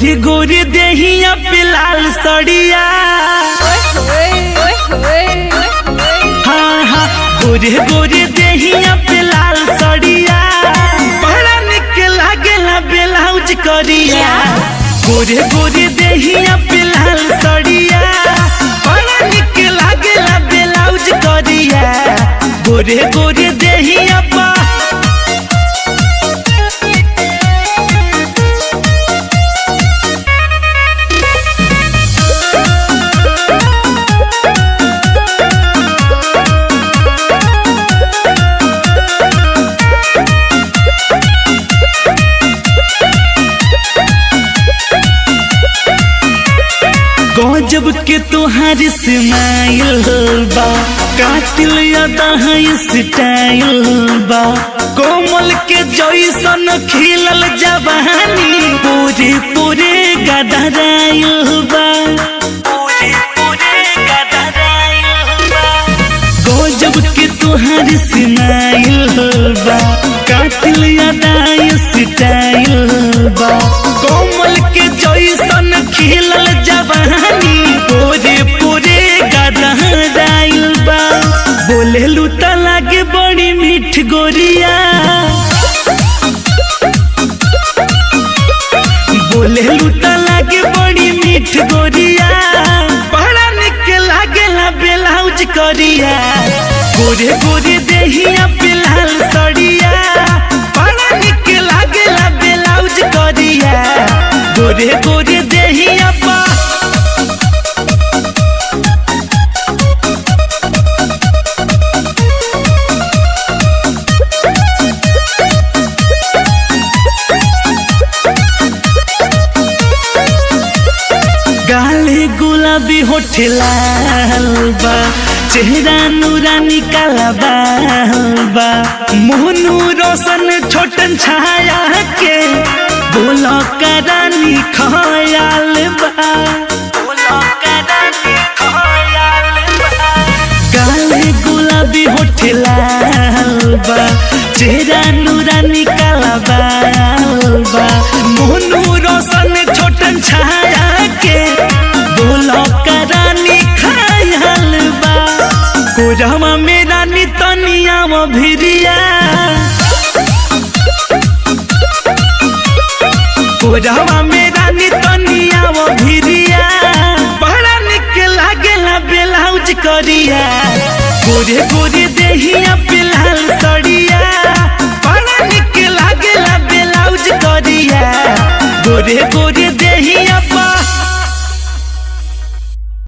गोरे गोरे देहिया पे लाल सड़िया। हाँ हाँ गोरे गोरे देहिया पे लाल सड़िया, बड़ा निक लागेला ब्लाउज करिया। गोरे गोरे देहिया पे लाल सड़िया, बड़ा निक लागेला ब्लाउज करिया। गोरे गोरे देहिया पा गजब के तोहार स्माइल बा, कातिल यादा है स्टाइल बा। कोमल के जैसन खिलल जवानी, पूरे पूरे गदराइल बा। गजब के तोहार स्माइल बा, कातिल यादा स्टाइल बा। कोमल के जैसन खिलल जवानी, पूरे पूरे गदराइल बा। बोलेलू त लागे बड़ी मीठ गोरिया, बोलेलू त लागे बड़ी मीठ गोरिया। बड़ा निक लागेला ब्लाउज करिया। गोरे गोरे देहिया पे लाल सड़िया, बड़ा निक लागेला ब्लाउज करिया। गोरे गोरे देहिया पा गाले गुलाबी होठ लाल बा, चेहरा नूरानी काला बाल बा। मोहनू रोशन छोटन छाया के, बोलो करानी खयाल बा। गाले गुलाबी होठ लाल बा, चेहरा नूरानी काला बाल बा। मोहनू रोशन छोटन छाया के, बोलो करानी खयाल बा। कोरावा में रानी तनिया वो भिरिया, कोरावा में रानी तनिया वो भिरिया। बड़ा निक लागेला ब्लाउज करिया। गोरे गोरे देहिया पे लाल सड़िया,